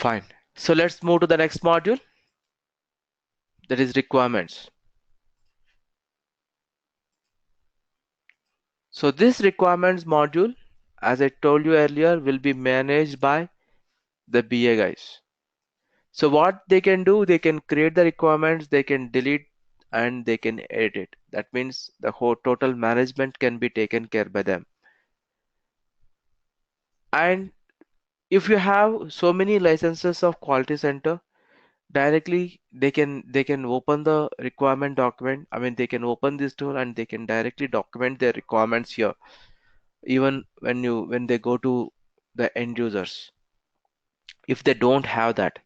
Fine. So let's move to the next module, that is requirements. So this requirements module, as I told you earlier, will be managed by the BA guys. So what they can do, they can create the requirements, they can delete and they can edit. That means the whole total management can be taken care by them. And if you have so many licenses of quality center, directly they can open the requirement document. I mean, they can open this tool and they can directly document their requirements here, even when they go to the end users. If they don't have that,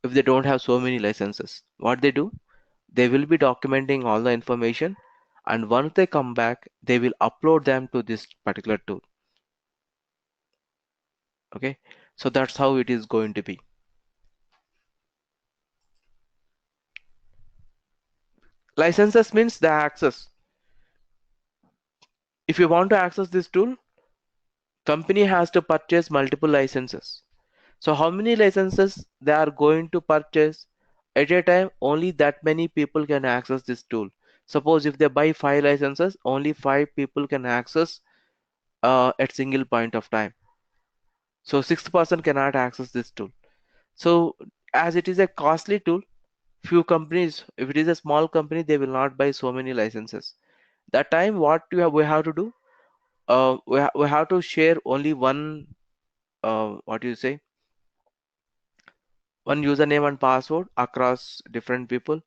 if they don't have so many licenses, what they do, they will be documenting all the information, and once they come back, they will upload them to this particular tool. Okay, so that's how it is going to be. Licenses means the access. If you want to access this tool, company has to purchase multiple licenses. So how many licenses they are going to purchase at a time? Only that many people can access this tool. Suppose if they buy 5 licenses, only 5 people can access at single point of time. So sixth person cannot access this tool. So as it is a costly tool, few companies, if it is a small company, they will not buy so many licenses. That time, what we have to do? We have to share only one. What do you say? One username and password across different people,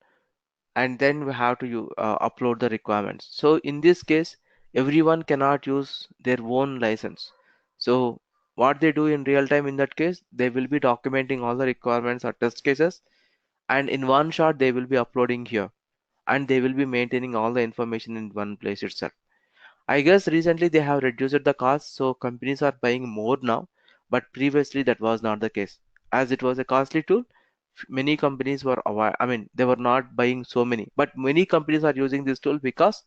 and then we have to upload the requirements. So in this case, everyone cannot use their own license. So what they do in real time, in that case, they will be documenting all the requirements or test cases, and in one shot they will be uploading here, and they will be maintaining all the information in one place itself. I guess recently they have reduced the cost, so companies are buying more now, but previously that was not the case. As it was a costly tool, many companies were I mean, they were not buying so many, but many companies are using this tool because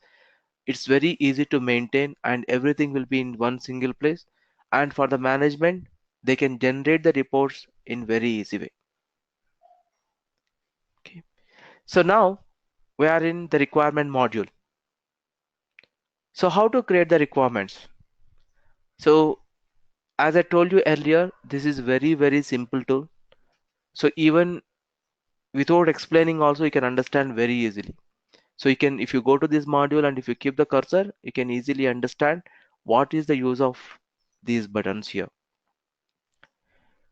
it's very easy to maintain and everything will be in one single place. And for the management, they can generate the reports in very easy way. Okay. So now we are in the requirement module. So how to create the requirements? So as I told you earlier, this is very simple tool. So even without explaining also you can understand very easily. So you can, if you go to this module and if you keep the cursor, you can easily understand what is the use of these buttons here.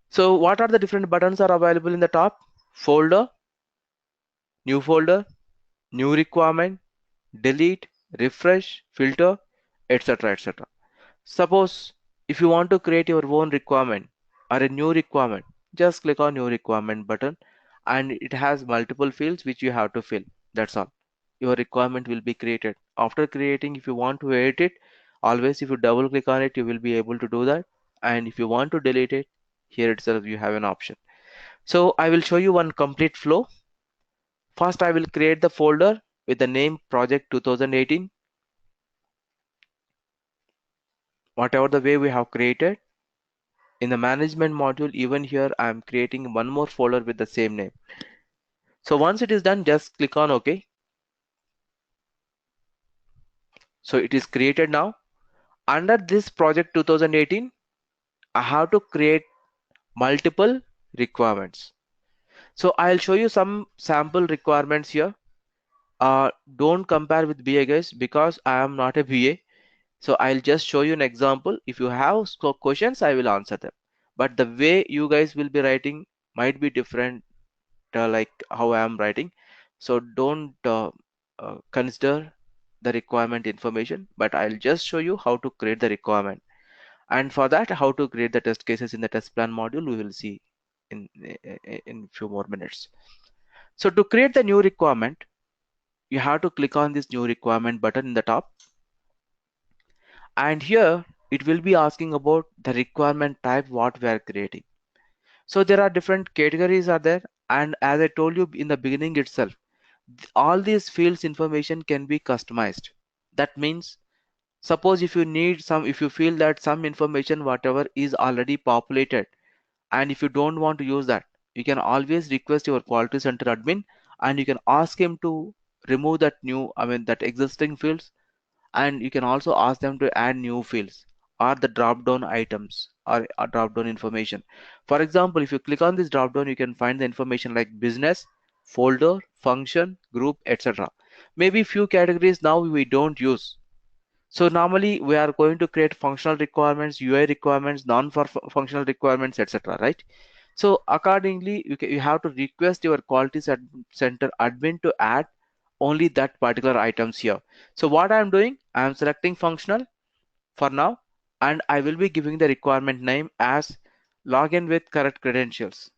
So what are the different buttons are available in the top? Folder, folder, new requirement, delete, refresh, filter, etc. etc. Suppose if you want to create your own requirement or a new requirement, just click on new requirement button and it has multiple fields which you have to fill. That's all. Your requirement will be created. After creating, if you want to edit it, always if you double click on it, you will be able to do that. And if you want to delete it, here itself you have an option. So I will show you one complete flow. First, I will create the folder with the name project 2018, whatever the way we have created. In the management module, even here, I am creating one more folder with the same name. So once it is done, just click on OK. So it is created now. Under this project 2018, I have to create multiple requirements. So I'll show you some sample requirements here. Don't compare with BA guys because I am not a BA. So I'll just show you an example. If you have questions, I will answer them. But the way you guys will be writing might be different, like how I am writing. So don't consider the requirement information, but I'll just show you how to create the requirement. And for that, how to create the test cases in the test plan module, we will see in few more minutes. So to create the new requirement, you have to click on this new requirement button in the top. And here it will be asking about the requirement type what we are creating. So there are different categories are there. And as I told you in the beginning itself, all these fields information can be customized. That means suppose if you need some, if you feel that some information whatever is already populated And if you don't want to use that, you can always request your quality center admin and you can ask him to remove that that existing fields, and you can also ask them to add new fields or the drop down items or drop down information. For example, if you click on this drop down, you can find the information like business, folder, function, group, etc. Maybe few categories now we don't use. So normally we are going to create functional requirements, UI requirements, non-functional requirements, etc. Right? So accordingly, you have to request your center admin to add only that particular items here. So what I'm doing, I'm selecting functional for now, and I will be giving the requirement name as login with correct credentials.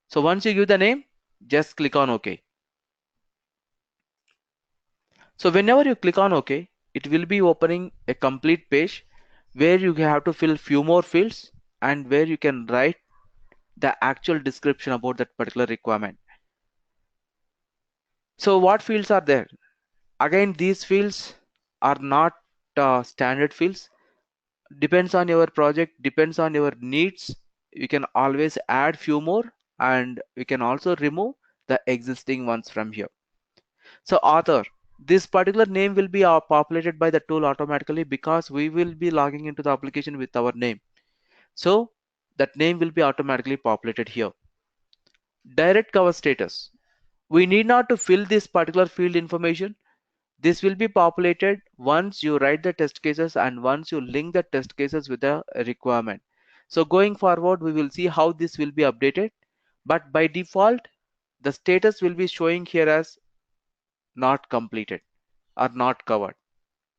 So once you give the name, just click on OK. So whenever you click on OK, it will be opening a complete page where you have to fill few more fields and where you can write the actual description about that particular requirement. So what fields are there? Again, these fields are not standard fields. Depends on your project, depends on your needs. You can always add few more and we can also remove the existing ones from here. So author, this particular name will be populated by the tool automatically because we will be logging into the application with our name. So that name will be automatically populated here. Direct cover status. We need not to fill this particular field information. This will be populated once you write the test cases and once you link the test cases with the requirement. So going forward, we will see how this will be updated. But by default, the status will be showing here as not completed or not covered.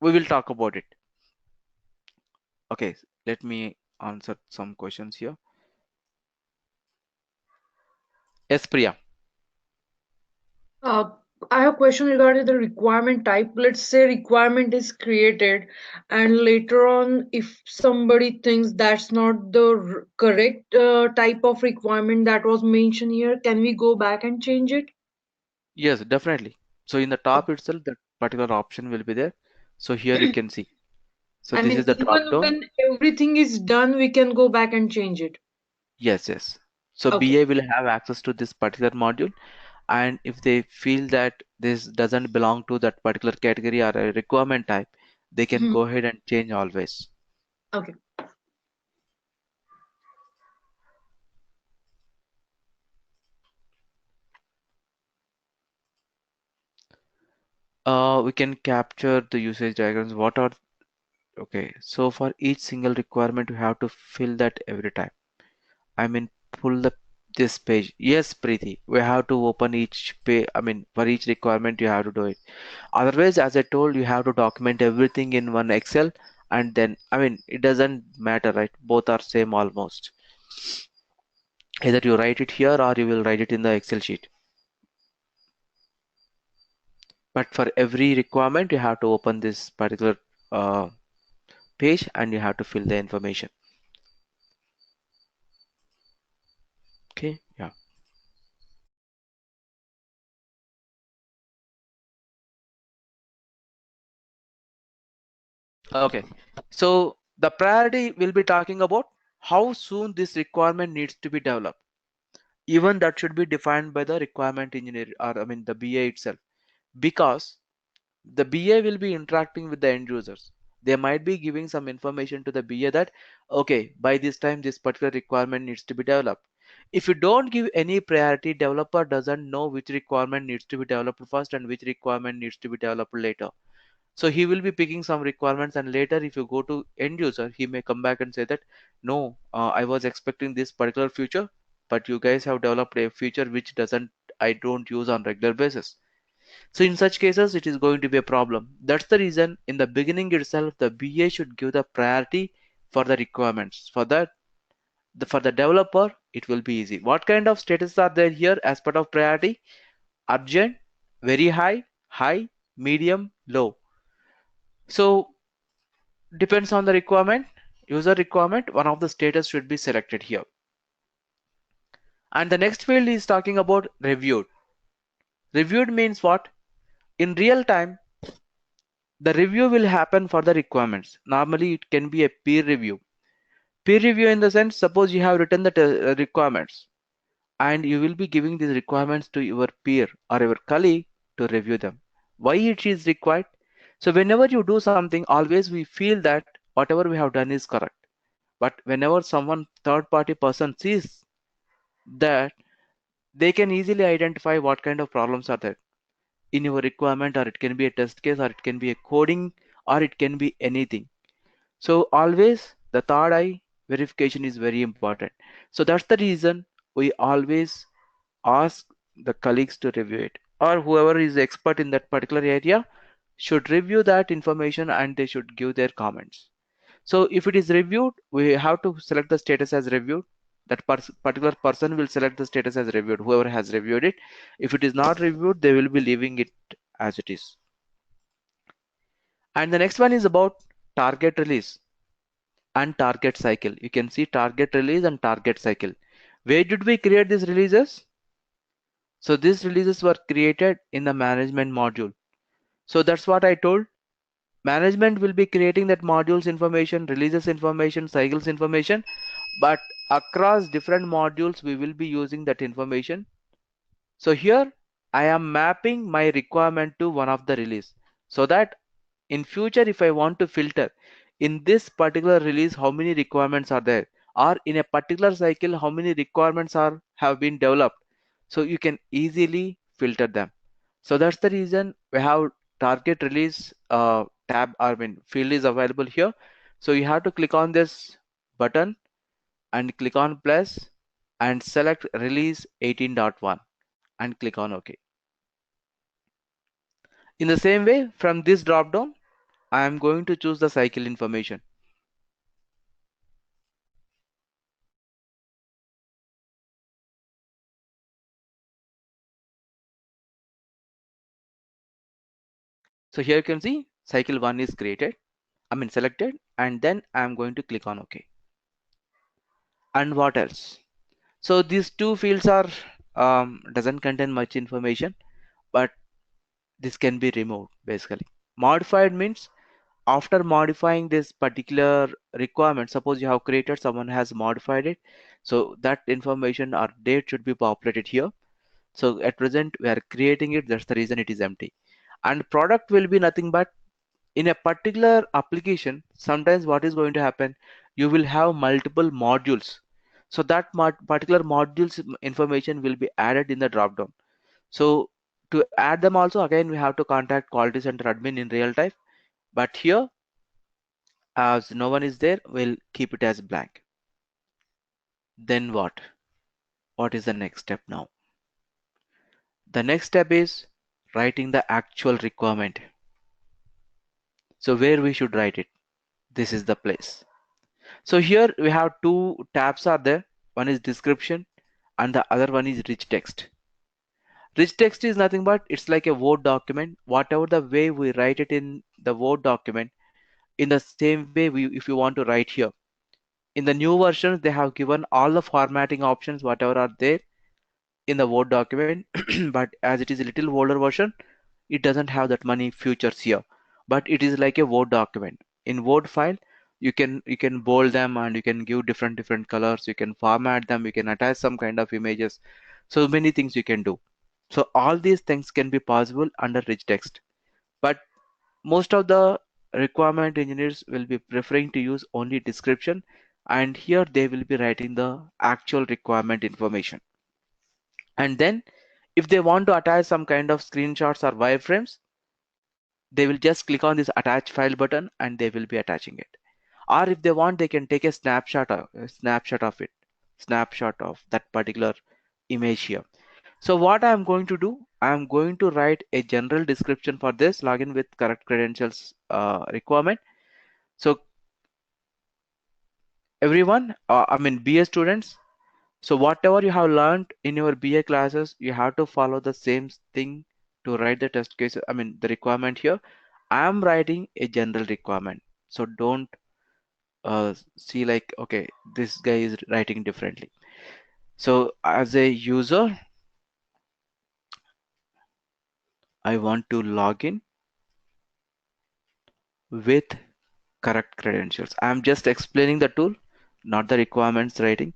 We will talk about it. Okay, let me answer some questions here. Yes, Priya. Uh, I have a question regarding the requirement type. Let's say requirement is created, and later on, if somebody thinks that's not the correct type of requirement that was mentioned here, can we go back and change it? Yes, definitely. So in the top itself, that particular option will be there. So here you can see. So I this mean, is the drop even down. when everything is done, we can go back and change it. Yes, yes. So Okay. BA will have access to this particular module, and if they feel that this doesn't belong to that particular category or a requirement type, they can Mhm. go ahead and change always. Okay. We can capture the usage diagrams. What are okay? So for each single requirement, you have to fill that every time. I mean, pull the this page. Yes, Preeti, we have to open each page. I mean, for each requirement, you have to do it. Otherwise, as I told, you have to document everything in one Excel, and then I mean, it doesn't matter, right? Both are same almost. Either you write it here or you will write it in the Excel sheet. But for every requirement, you have to open this particular uh, page and you have to fill the information. Okay, yeah. Okay, so the priority will be talking about how soon this requirement needs to be developed. Even that should be defined by the requirement engineer or I mean the BA itself, because the BA will be interacting with the end users. They might be giving some information to the BA that, okay, by this time this particular requirement needs to be developed. If you don't give any priority, developer doesn't know which requirement needs to be developed first and which requirement needs to be developed later. So he will be picking some requirements and later if you go to end user, he may come back and say that, no, I was expecting this particular feature, but you guys have developed a feature which I don't use on regular basis. So in such cases, it is going to be a problem. That's the reason in the beginning itself, the BA should give the priority for the requirements. For that, for the developer, it will be easy. What kind of status are there here as part of priority? Urgent, very high, high, medium, low. So depends on the requirement, user requirement, one of the status should be selected here. And the next field is talking about reviewed. Reviewed means what? In real time, The review will happen for the requirements. Normally, it can be a peer review. Peer review in the sense, suppose you have written the requirements and you will be giving these requirements to your peer or your colleague to review them. Why it is required? So whenever you do something, always we feel that whatever we have done is correct. But whenever someone third party person sees that, they can easily identify what kind of problems are there in your requirement, or it can be a test case, or it can be a coding, or it can be anything. So always the third eye verification is very important. So that's the reason we always ask the colleagues to review it, or whoever is expert in that particular area should review that information and they should give their comments. So if it is reviewed, we have to select the status as reviewed. That particular person will select the status as reviewed, whoever has reviewed it. If it is not reviewed, they will be leaving it as it is. And the next one is about target release and target cycle. You can see target release and target cycle. Where did we create these releases? So these releases were created in the management module. So that's what I told. Management will be creating that modules information, releases information, cycles information, but across different modules we will be using that information. So here I am mapping my requirement to one of the release, so that in future if I want to filter in this particular release how many requirements are there, or in a particular cycle how many requirements are have been developed, so you can easily filter them. So that's the reason we have target release tab, I mean field is available here. So you have to click on this button and click on plus and select release 18.1 and click on OK. In the same way, from this drop down I am going to choose the cycle information. So here you can see cycle 1 is created, I mean selected, and then I am going to click on OK. And what else? So these two fields are doesn't contain much information, but this can be removed basically. Modified means after modifying this particular requirement, suppose you have created, someone has modified it, so that information or date should be populated here. So at present we are creating it, that's the reason it is empty. And product will be nothing but in a particular application, sometimes what is going to happen, you will have multiple modules. So that particular modules information will be added in the drop down. So to add them also, again we have to contact quality center admin in real time. But here, as no one is there, we'll keep it as blank. Then what? What is the next step now? The next step is writing the actual requirement. So where we should write it? This is the place. So here we have two tabs are there. One is description and the other one is rich text. Rich text is nothing but it's like a Word document. Whatever the way we write it in the Word document, in the same way if you want to write here. In the new versions, they have given all the formatting options, whatever are there in the Word document. But as it is a little older version, it doesn't have that many features here. But it is like a Word document. In Word file, you can bold them and you can give different colors. You can format them. You can attach some kind of images. So many things you can do. So all these things can be possible under rich text. But most of the requirement engineers will be preferring to use only description, and here they will be writing the actual requirement information. And then if they want to attach some kind of screenshots or wireframes, they will just click on this attach file button and they will be attaching it. Or if they want, they can take a snapshot of it, snapshot of that particular image here. So what I am going to do, I am going to write a general description for this login with correct credentials requirement. So everyone, I mean BA students, so whatever you have learned in your BA classes, you have to follow the same thing to write the test case, I mean the requirement here. I am writing a general requirement. So don't see like, okay, this guy is writing differently. So as a user, I want to log in with correct credentials. I'm just explaining the tool, not the requirements writing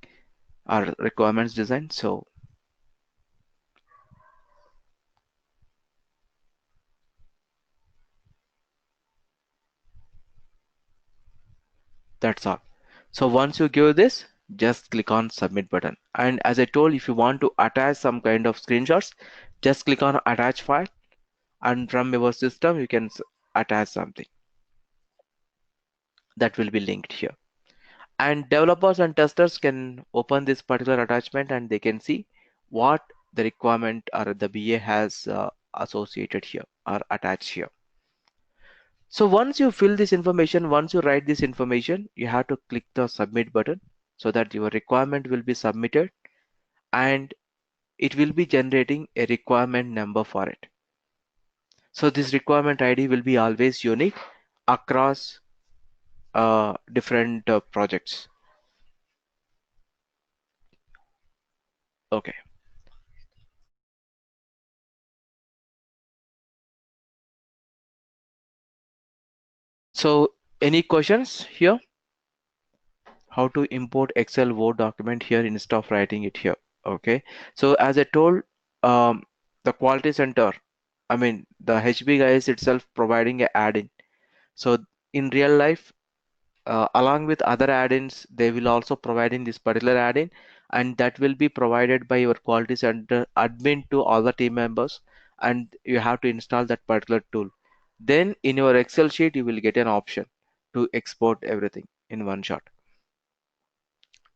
or requirements design. So that's all. So once you give this, just click on submit button. And as I told, if you want to attach some kind of screenshots, just click on attach file, and from your system you can attach something that will be linked here. And developers and testers can open this particular attachment and they can see what the requirement or the BA has associated here or attached here. So once you fill this information, once you write this information, you have to click the submit button so that your requirement will be submitted and it will be generating a requirement number for it. So this requirement ID will be always unique across different projects. Okay. So any questions here? How to import Excel Word document here instead of writing it here? Okay. So as I told, um, the quality center, I mean the HB guys itself providing a add-in. So in real life, along with other add-ins, they will also provide in this particular add-in, and that will be provided by your quality center admin to all the team members, and you have to install that particular tool. Then in your Excel sheet, you will get an option to export everything in one shot.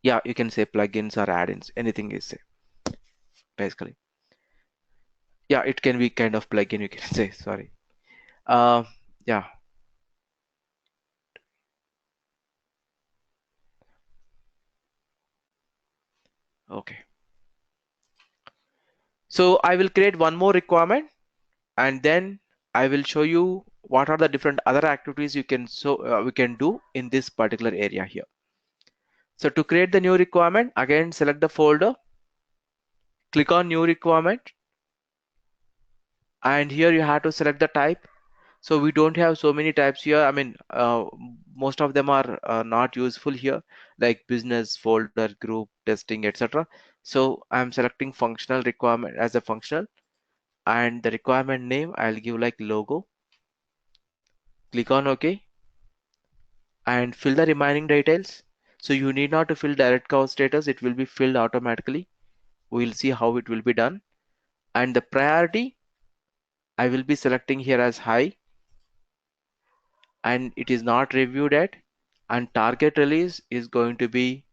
Yeah, you can say plugins or add-ins, anything is say basically. Yeah, it can be kind of plugin, you can say, sorry. Uh, yeah, okay. So I will create one more requirement and then I will show you what are the different other activities you can we can do in this particular area here. So to create the new requirement, again select the folder, click on new requirement, and here you have to select the type. So we don't have so many types here. I mean, most of them are not useful here, like business, folder, group, testing, etc. So I'm selecting functional requirement as a functional, and the requirement name I'll give like logo. Click on OK and fill the remaining details. So you need not to fill direct cow status, it will be filled automatically. We'll see how it will be done. And the priority, I will be selecting here as high, and it is not reviewed yet. And target release is going to be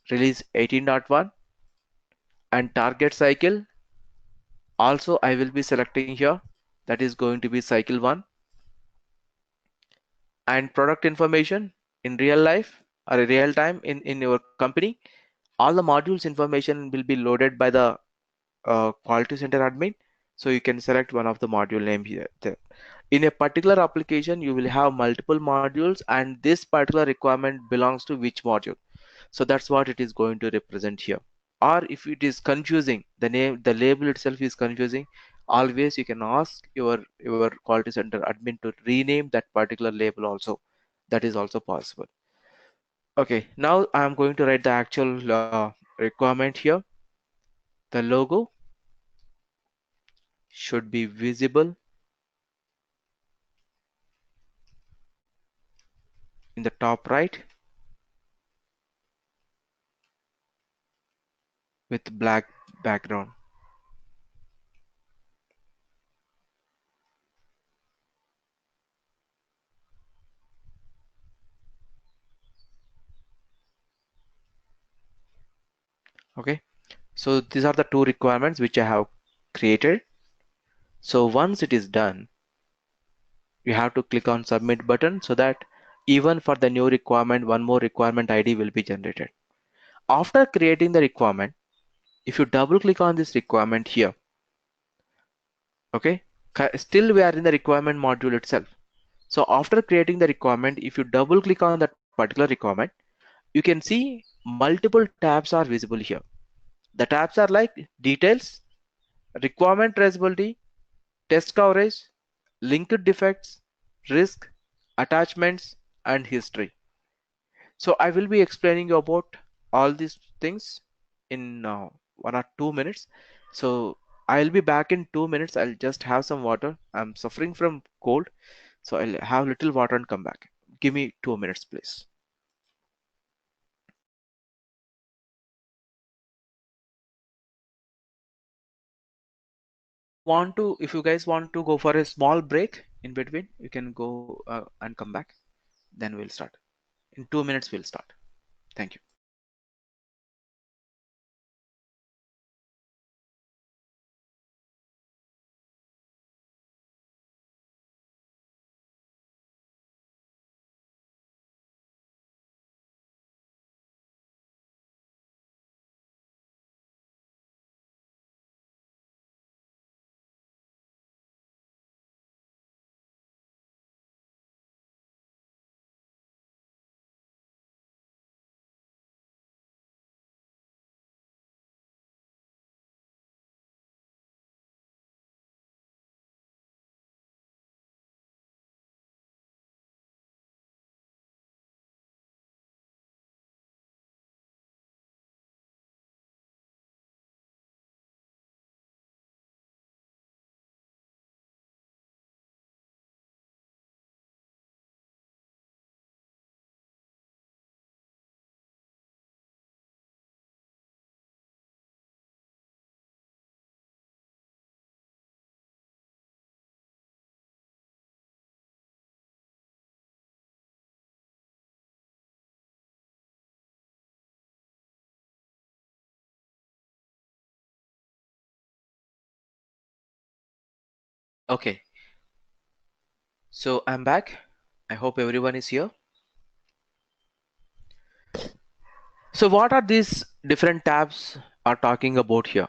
release 18.1, and target cycle also I will be selecting here, that is going to be cycle 1. And product information in real life or real time in your company, all the modules information will be loaded by the quality center admin. So you can select one of the module name here. There. In a particular application, you will have multiple modules, and this particular requirement belongs to which module. So that's what it is going to represent here. Or if it is confusing, the label itself is confusing, always you can ask your quality center admin to rename that particular label also. That is also possible. Okay, now I'm going to write the actual requirement here. The logo should be visible in the top right with black background. Okay, so these are the two requirements which I have created. So once it is done, you have to click on submit button so that even for the new requirement, one more requirement ID will be generated. After creating the requirement, if you double click on this requirement here, okay, still we are in the requirement module itself. So after creating the requirement, if you double click on that particular requirement, you can see multiple tabs are visible here. The tabs are like details, requirement traceability, test coverage, linked defects, risk, attachments, and history. So I will be explaining you about all these things in 1 or 2 minutes. So I'll be back in 2 minutes. I'll just have some water. I'm suffering from cold, so I'll have little water and come back. Give me 2 minutes, please. If you guys want to go for a small break in between, you can go and come back. Then we'll start. In 2 minutes, we'll start. Thank you. Okay, so I'm back. I hope everyone is here. So what are these different tabs are talking about here?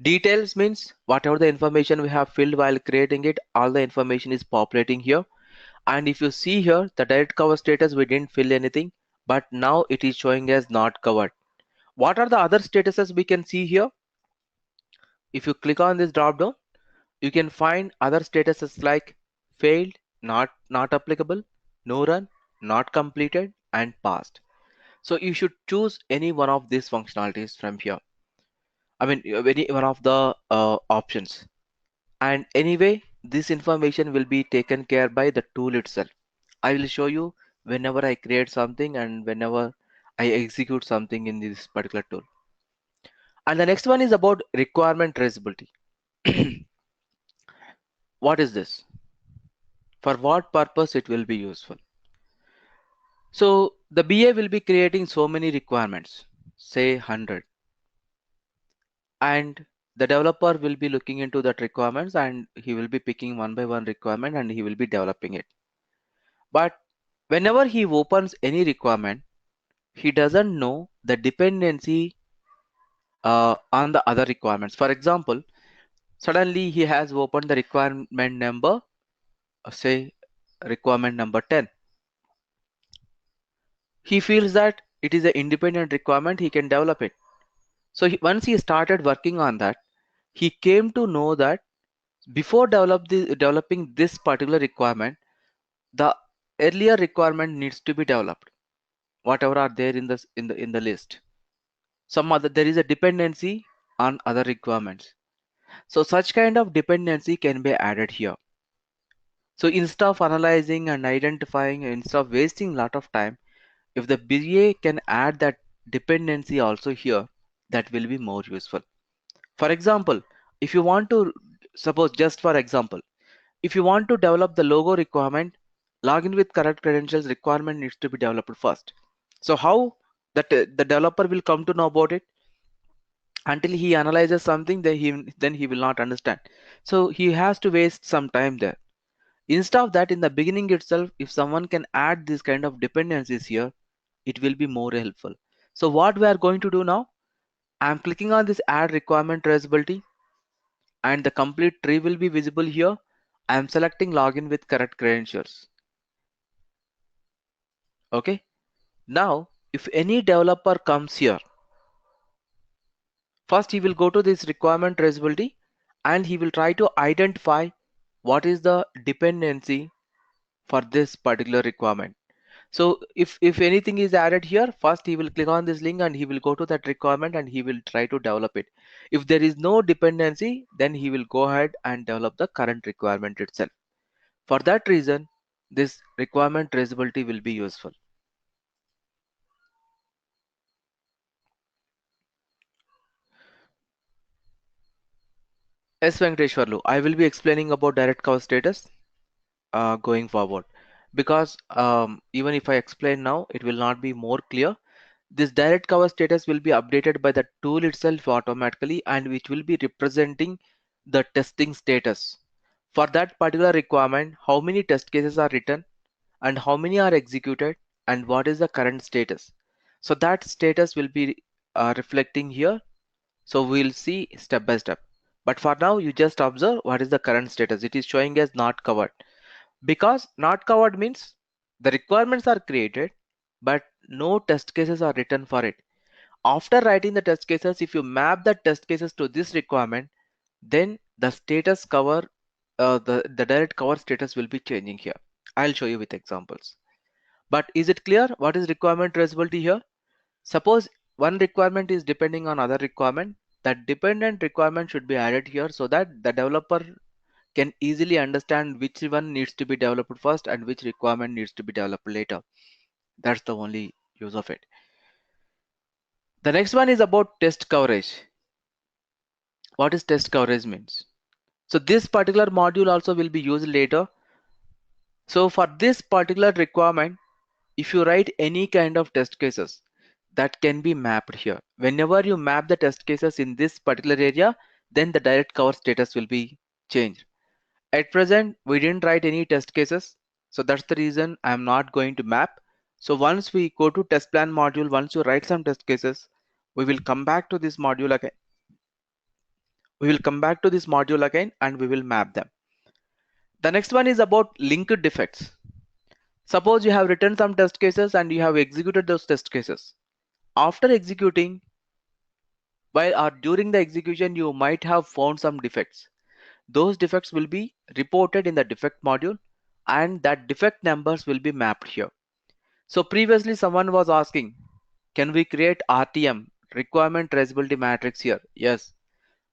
Details means whatever the information we have filled while creating it, all the information is populating here. And if you see here, the direct cover status, we didn't fill anything, but now it is showing as not covered. What are the other statuses we can see here? If you click on this drop down, you can find other statuses like failed, not applicable, no run, not completed, and passed. So you should choose any one of these functionalities from here. I mean, any one of the options. And anyway, this information will be taken care by the tool itself. I will show you whenever I create something and whenever I execute something in this particular tool. And the next one is about requirement traceability. What is this? For what purpose it will be useful? So the BA will be creating so many requirements, say 100, and the developer will be looking into that requirements and he will be picking one by one requirement and he will be developing it. But whenever he opens any requirement, he doesn't know the dependency on the other requirements. For example, suddenly he has opened the requirement number, say requirement number 10. He feels that it is an independent requirement, he can develop it. So once he started working on that, he came to know that before developing this particular requirement, the earlier requirement needs to be developed. Whatever are there in the list, some other there is a dependency on other requirements. So such kind of dependency can be added here. So instead of analyzing and identifying, instead of wasting a lot of time, if the BA can add that dependency also here, that will be more useful. For example, if you want to, suppose just for example, if you want to develop the logo requirement, login with correct credentials requirement needs to be developed first. So how that the developer will come to know about it? Until he analyzes something, then he will not understand. So he has to waste some time there. Instead of that, in the beginning itself, if someone can add this kind of dependencies here, it will be more helpful. So what we are going to do now, I'm clicking on this add requirement traceability and the complete tree will be visible here. I'm selecting login with correct credentials. Okay. Now, if any developer comes here, first he will go to this requirement traceability and he will try to identify what is the dependency for this particular requirement. So if anything is added here, first he will click on this link and he will go to that requirement and he will try to develop it. If there is no dependency, then he will go ahead and develop the current requirement itself. For that reason, this requirement traceability will be useful. S. Venkateshwarlu, I will be explaining about direct cover status going forward, because even if I explain now, it will not be more clear. This direct cover status will be updated by the tool itself automatically, and which will be representing the testing status. For that particular requirement, how many test cases are written and how many are executed and what is the current status. So that status will be reflecting here. So we'll see step by step. But for now, you just observe what is the current status. It is showing as not covered, because not covered means the requirements are created, but no test cases are written for it. After writing the test cases, if you map the test cases to this requirement, then the status cover, the direct cover status will be changing here. I'll show you with examples. But is it clear what is requirement traceability here? Suppose one requirement is depending on other requirement, that dependent requirement should be added here so that the developer can easily understand which one needs to be developed first and which requirement needs to be developed later. That's the only use of it. The next one is about test coverage. What is test coverage means? So this particular module also will be used later. So for this particular requirement, if you write any kind of test cases, that can be mapped here. Whenever you map the test cases in this particular area, then the direct cover status will be changed. At present, we didn't write any test cases, so that's the reason I'm not going to map. So once we go to test plan module, once you write some test cases, we will come back to this module again. We will come back to this module again and we will map them. The next one is about linked defects. Suppose you have written some test cases and you have executed those test cases. After executing, while or during the execution, you might have found some defects. Those defects will be reported in the defect module and that defect numbers will be mapped here. So previously someone was asking, can we create RTM, requirement traceability matrix here? Yes.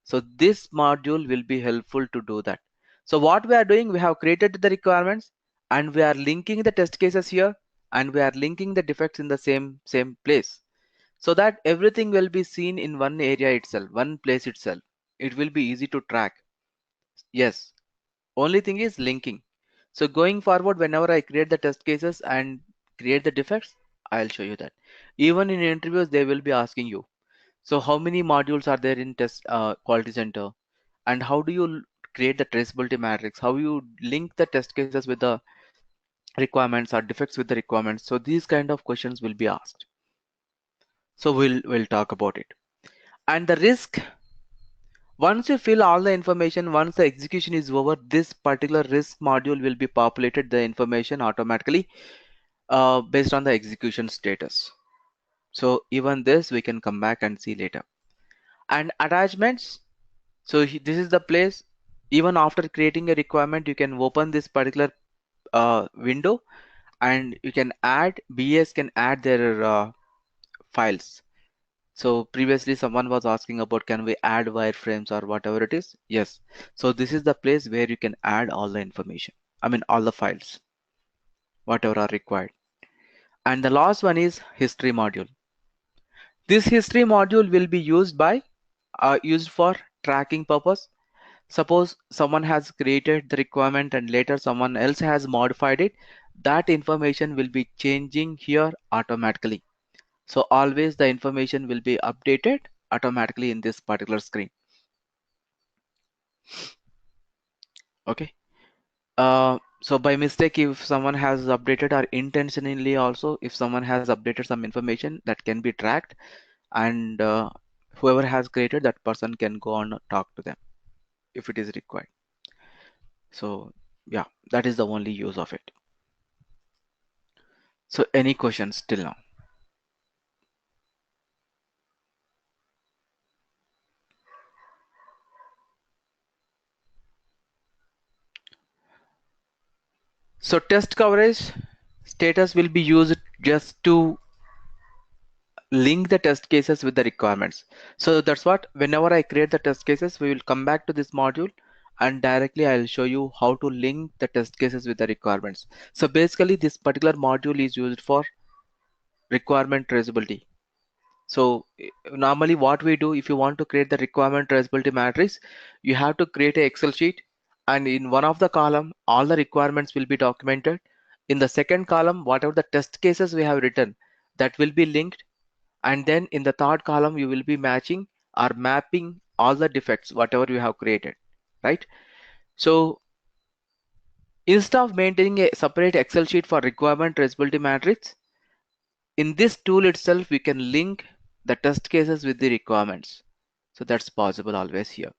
So this module will be helpful to do that. So what we are doing, we have created the requirements and we are linking the test cases here and we are linking the defects in the same place, so that everything will be seen in one area itself, one place itself. It will be easy to track. Yes. Only thing is linking. So going forward, whenever I create the test cases and create the defects, I'll show you that. Even in interviews, they will be asking you. So how many modules are there in test quality center? And how do you create the traceability matrix? How you link the test cases with the requirements or defects with the requirements? So these kind of questions will be asked. So we'll talk about it. And the risk, once you fill all the information, once the execution is over, this particular risk module will be populated the information automatically based on the execution status. So even this we can come back and see later. And attachments. So this is the place, even after creating a requirement, you can open this particular window and you can add, BS can add their files. So previously someone was asking about, can we add wireframes or whatever it is? Yes. So this is the place where you can add all the information. I mean all the files, whatever are required. And the last one is history module. This history module will be used for tracking purpose. Suppose someone has created the requirement and later someone else has modified it, that information will be changing here automatically. So always the information will be updated automatically in this particular screen. Okay. So by mistake, if someone has updated, or intentionally also, if someone has updated some information, that can be tracked, and whoever has created, that person can go on talk to them if it is required. So yeah, that is the only use of it. So any questions till now? So test coverage status will be used just to link the test cases with the requirements. So that's what, whenever I create the test cases, we will come back to this module and directly I'll show you how to link the test cases with the requirements. So basically this particular module is used for requirement traceability. So normally what we do, if you want to create the requirement traceability matrix, you have to create a Excel sheet, and in one of the column, all the requirements will be documented. In the second column, whatever the test cases we have written, that will be linked. And then in the third column, you will be matching or mapping all the defects, whatever you have created, right? So instead of maintaining a separate Excel sheet for requirement traceability matrix, in this tool itself, we can link the test cases with the requirements. So that's possible always here.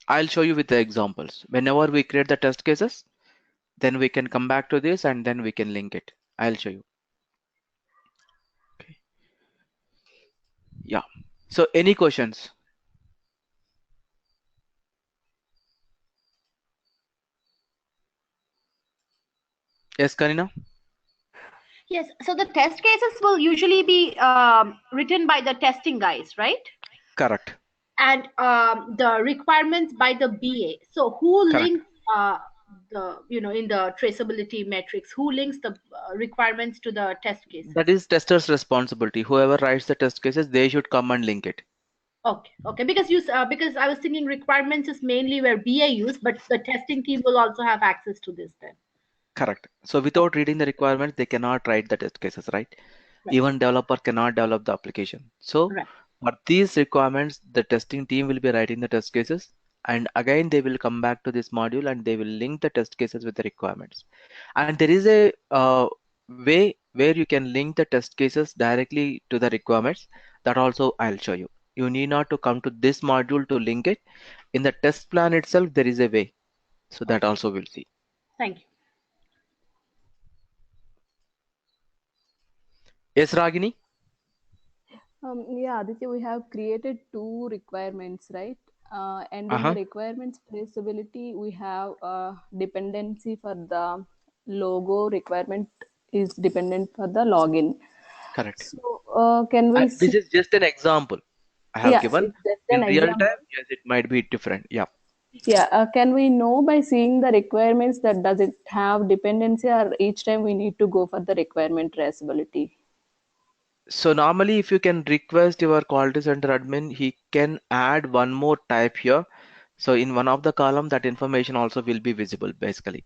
I'll show you with the examples. Whenever we create the test cases, then we can come back to this and then we can link it. I'll show you. Okay. Yeah. So any questions? Yes, Karina? Yes, so the test cases will usually be written by the testing guys, right? Correct. And the requirements by the BA. So who Correct. links in the traceability metrics, who links the requirements to the test cases? That is tester's responsibility. Whoever writes the test cases, they should come and link it. Okay. Because I was thinking requirements is mainly where BA use, but the testing team will also have access to this then. Correct. So without reading the requirements, they cannot write the test cases, right? Right. Even developer cannot develop the application. So Right. for these requirements, the testing team will be writing the test cases, and again they will come back to this module and they will link the test cases with the requirements. And there is a way where you can link the test cases directly to the requirements. That also I'll show you. You need not to come to this module to link it. In the test plan itself, there is a way. So that also we'll see. Thank you. Yes, Ragini? Yeah, Aditya, we have created two requirements, right? And in Uh-huh. the requirements traceability, we have dependency for the logo requirement is dependent for the login. Correct. So can we This see? is just an example I have Yes, given. it's just In an real example. time, yes, it might be different. Yeah. Yeah, can we know by seeing the requirements that does it have dependency, or each time we need to go for the requirement traceability? So normally if you can request your quality center admin, he can add one more type here. So in one of the column, that information also will be visible basically.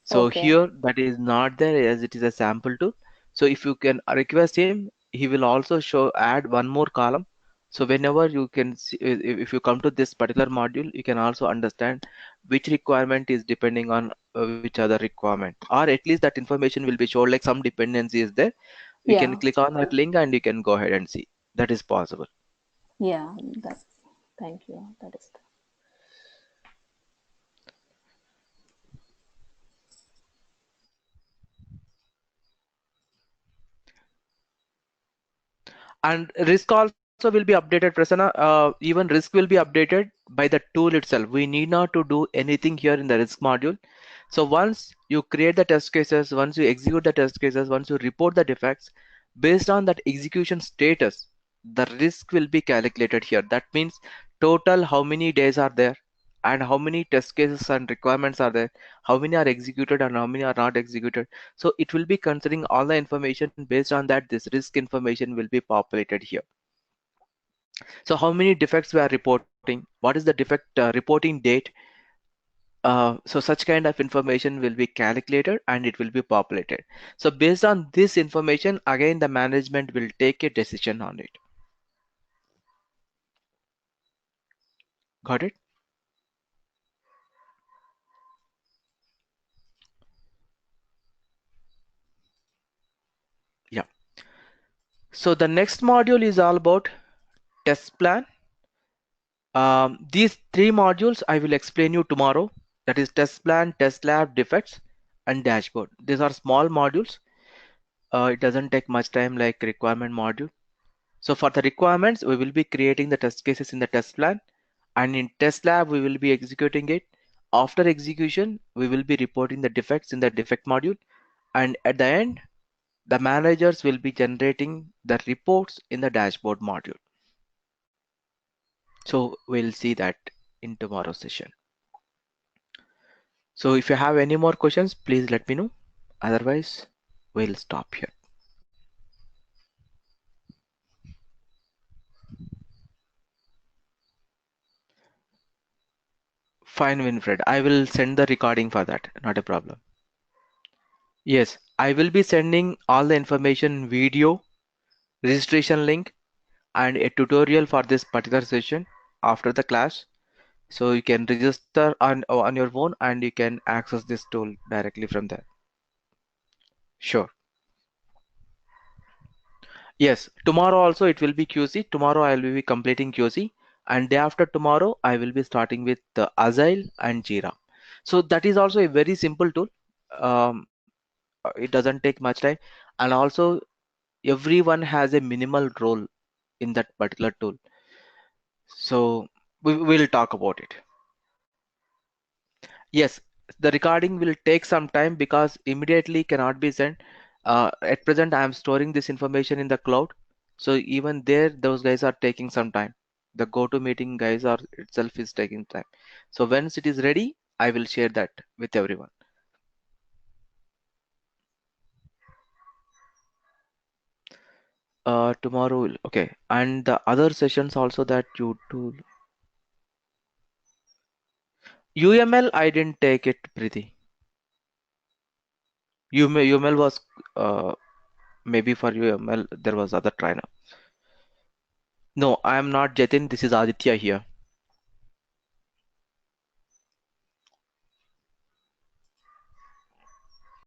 So Okay. here that is not there as it is a sample tool. So if you can request him, he will also show add one more column. So whenever you can see, if you come to this particular module, you can also understand which requirement is depending on which other requirement, or at least that information will be shown like some dependency is there. You can Yeah. click on that link and you can go ahead and see. That is possible. Yeah. That's. Thank you. That is. And risk also will be updated, Prasanna. Even risk will be updated by the tool itself. We need not to do anything here in the risk module. So once you create the test cases, once you execute the test cases, once you report the defects, based on that execution status, the risk will be calculated here. That means total how many days are there and how many test cases and requirements are there, how many are executed and how many are not executed. So it will be considering all the information. Based on that, this risk information will be populated here. So how many defects we are reporting, what is the defect reporting date. So such kind of information will be calculated and it will be populated. So based on this information, again the management will take a decision on it. Got it? Yeah. So the next module is all about test plan. These three modules I will explain you tomorrow. That is test plan, test lab, defects, and dashboard. These are small modules. It doesn't take much time like requirement module. So for the requirements, we will be creating the test cases in the test plan, and in test lab, we will be executing it. After execution, we will be reporting the defects in the defect module, and at the end, the managers will be generating the reports in the dashboard module. So we'll see that in tomorrow's session. So if you have any more questions, please let me know. Otherwise, we'll stop here. Fine, Winfred. I will send the recording for that. Not a problem. Yes, I will be sending all the information, video, registration link, and a tutorial for this particular session after the class. So you can register on your phone and you can access this tool directly from there. Sure. Yes, tomorrow also it will be QC. Tomorrow I will be completing QC, and day after tomorrow I will be starting with the Agile and Jira. So that is also a very simple tool. Um, it doesn't take much time, and also everyone has a minimal role in that particular tool. So we will talk about it. Yes, the recording will take some time because immediately cannot be sent. At present, I am storing this information in the cloud. So even there, those guys are taking some time. The GoToMeeting guys are itself is taking time. So once it is ready, I will share that with everyone. Tomorrow, okay. And the other sessions also that you do. UML, I didn't take it, Preeti. UML was maybe for UML there was other trainer. No, I am not Jatin. This is Aditya here.